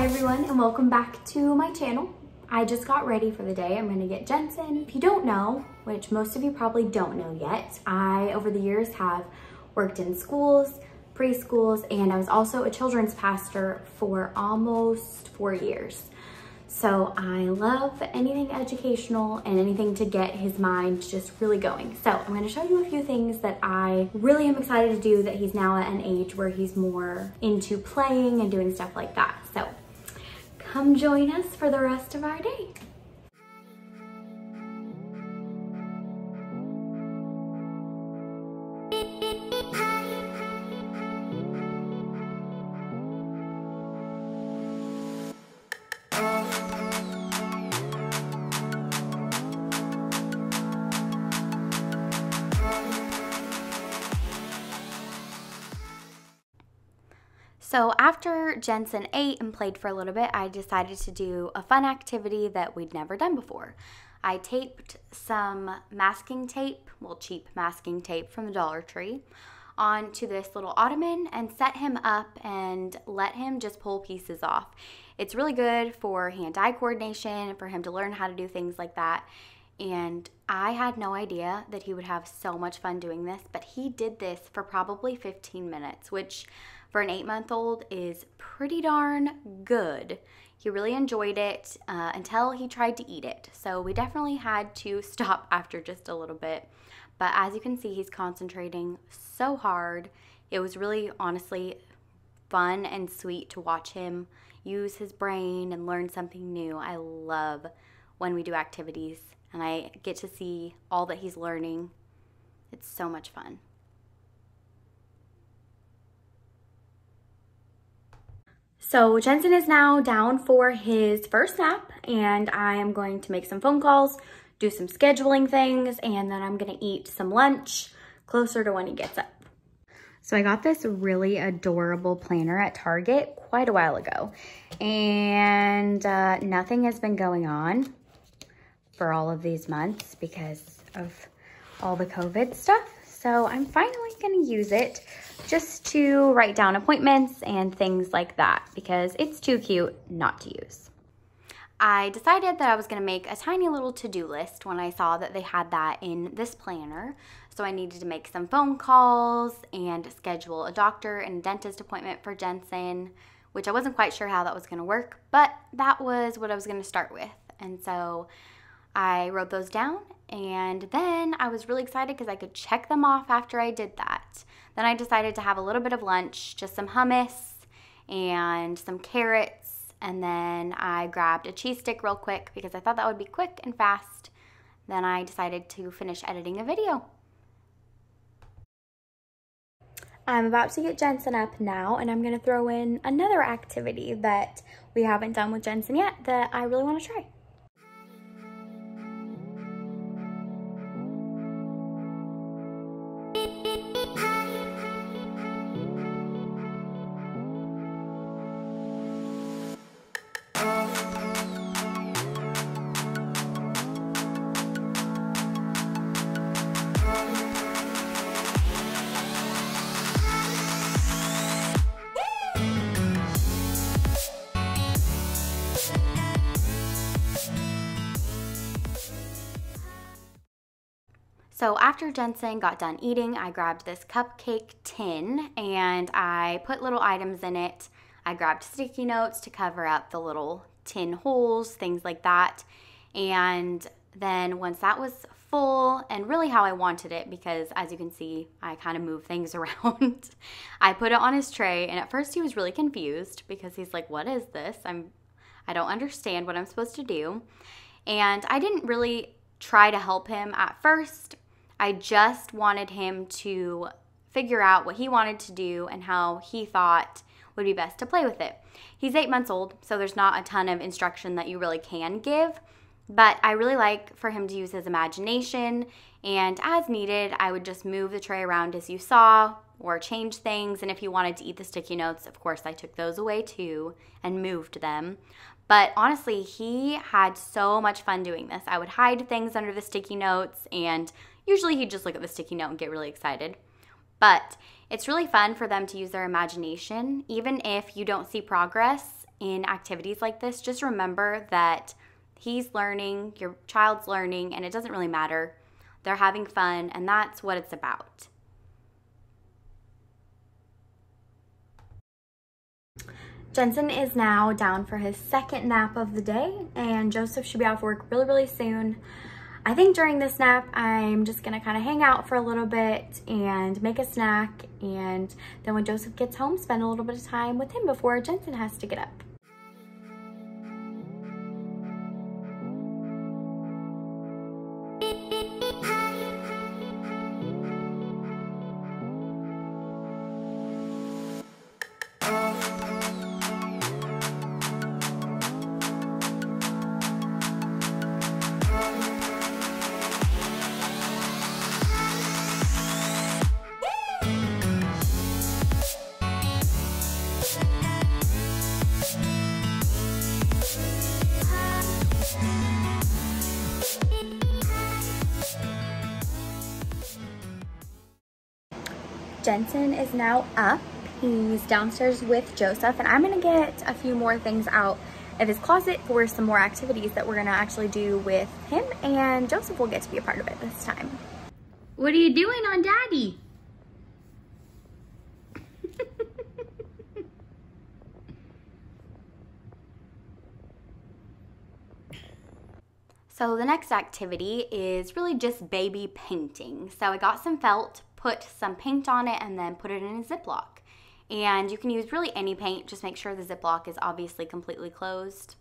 Hi everyone, and welcome back to my channel. I just got ready for the day. I'm gonna get Jensen. If you don't know, which most of you probably don't know yet, I, over the years, have worked in schools, preschools, and I was also a children's pastor for almost 4 years. So I love anything educational and anything to get his mind just really going. So I'm gonna show you a few things that I really am excited to do, that he's now at an age where he's more into playing and doing stuff like that. So come join us for the rest of our day. So after Jensen ate and played for a little bit, I decided to do a fun activity that we'd never done before. I taped some masking tape, well, cheap masking tape from the Dollar Tree, onto this little ottoman and set him up and let him just pull pieces off. It's really good for hand-eye coordination, for him to learn how to do things like that. And I had no idea that he would have so much fun doing this, but he did this for probably 15 minutes, which for an 8-month-old is pretty darn good. He really enjoyed it until he tried to eat it. So we definitely had to stop after just a little bit. But as you can see, he's concentrating so hard. It was really, honestly, fun and sweet to watch him use his brain and learn something new. I love when we do activities and I get to see all that he's learning. It's so much fun. So Jensen is now down for his first nap, and I am going to make some phone calls, do some scheduling things, and then I'm gonna eat some lunch closer to when he gets up. So I got this really adorable planner at Target quite a while ago, and nothing has been going on for all of these months because of all the COVID stuff. So I'm finally gonna use it just to write down appointments and things like that because it's too cute not to use. I decided that I was gonna make a tiny little to-do list when I saw that they had that in this planner. So I needed to make some phone calls and schedule a doctor and dentist appointment for Jensen, which I wasn't quite sure how that was gonna work, but that was what I was gonna start with. And so I wrote those down, and then I was really excited because I could check them off after I did that. Then I decided to have a little bit of lunch, just some hummus and some carrots, and then I grabbed a cheese stick real quick because I thought that would be quick and fast. Then I decided to finish editing a video. I'm about to get Jensen up now, and I'm gonna throw in another activity that we haven't done with Jensen yet that I really wanna try. So after Jensen got done eating, I grabbed this cupcake tin and I put little items in it. I grabbed sticky notes to cover up the little tin holes, things like that. And then once that was full, and really how I wanted it, because as you can see, I kind of move things around, I put it on his tray, and at first he was really confused because he's like, what is this? I don't understand what I'm supposed to do. And I didn't really try to help him at first. I just wanted him to figure out what he wanted to do and how he thought would be best to play with it. He's 8 months old, so there's not a ton of instruction that you really can give, but I really like for him to use his imagination, and as needed, I would just move the tray around as you saw or change things, and if he wanted to eat the sticky notes, of course, I took those away too and moved them. But honestly, he had so much fun doing this. I would hide things under the sticky notes, and usually he'd just look at the sticky note and get really excited. But it's really fun for them to use their imagination. Even if you don't see progress in activities like this, just remember that he's learning, your child's learning, and it doesn't really matter. They're having fun, and that's what it's about. Jensen is now down for his second nap of the day, and Joseph should be off work really, really soon. I think during this nap, I'm just gonna kind of hang out for a little bit and make a snack, and then when Joseph gets home, spend a little bit of time with him before Jensen has to get up. Jensen is now up. He's downstairs with Joseph, and I'm gonna get a few more things out of his closet for some more activities that we're gonna actually do with him, and Joseph will get to be a part of it this time. What are you doing on Daddy? So the next activity is really just baby painting. So I got some felt, put some paint on it, and then put it in a Ziploc. And you can use really any paint, just make sure the Ziploc is obviously completely closed.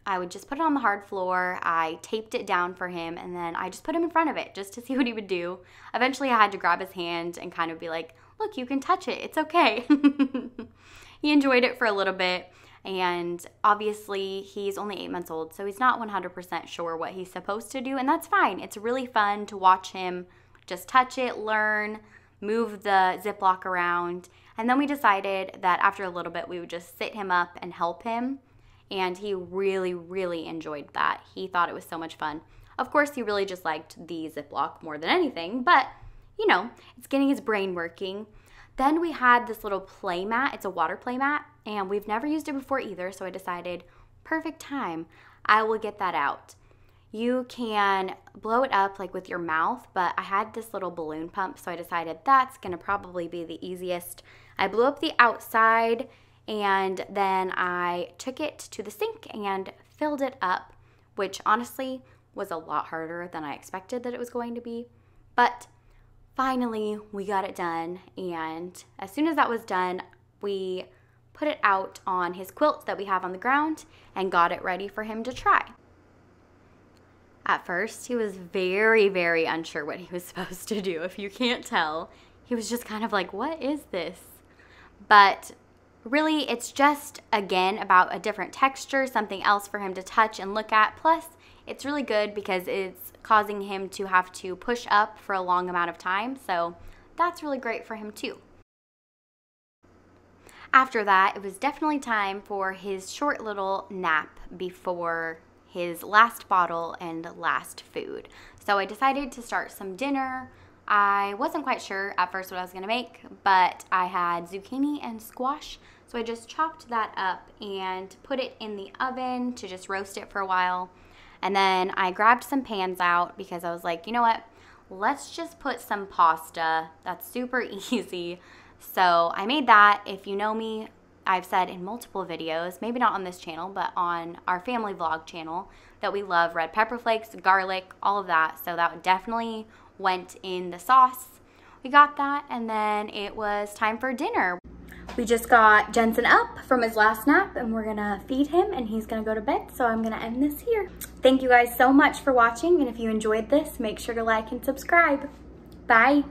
I would just put it on the hard floor, I taped it down for him, and then I just put him in front of it just to see what he would do. Eventually I had to grab his hand and kind of be like, look, you can touch it, it's okay. He enjoyed it for a little bit, and obviously he's only 8 months old, so he's not 100% sure what he's supposed to do, and that's fine. It's really fun to watch him just touch it, learn, move the Ziploc around, and then we decided that after a little bit we would just sit him up and help him, and he really, really enjoyed that. He thought it was so much fun. Of course, he really just liked the Ziploc more than anything, but, you know, it's getting his brain working. Then we had this little play mat. It's a water play mat, and we've never used it before either, so I decided, perfect time, I will get that out. You can blow it up like with your mouth, but I had this little balloon pump, so I decided that's gonna probably be the easiest. I blew up the outside, and then I took it to the sink and filled it up, which honestly was a lot harder than I expected that it was going to be. But finally, we got it done, and as soon as that was done, we put it out on his quilt that we have on the ground and got it ready for him to try. At first, he was very, very unsure what he was supposed to do. If you can't tell, he was just kind of like, what is this? But really, it's just, again, about a different texture, something else for him to touch and look at. Plus, it's really good because it's causing him to have to push up for a long amount of time. So that's really great for him too. After that, it was definitely time for his short little nap before his last bottle and last food. So I decided to start some dinner. I wasn't quite sure at first what I was gonna make, but I had zucchini and squash, so I just chopped that up and put it in the oven to just roast it for a while. And then I grabbed some pans out because I was like, you know what, let's just put some pasta. That's super easy. So I made that. If you know me, I've said in multiple videos, maybe not on this channel, but on our family vlog channel, that we love red pepper flakes, garlic, all of that. So that definitely went in the sauce. We got that, and then it was time for dinner. We just got Jensen up from his last nap, and we're gonna feed him, and he's gonna go to bed, so I'm gonna end this here. Thank you guys so much for watching, and if you enjoyed this, make sure to like and subscribe. Bye.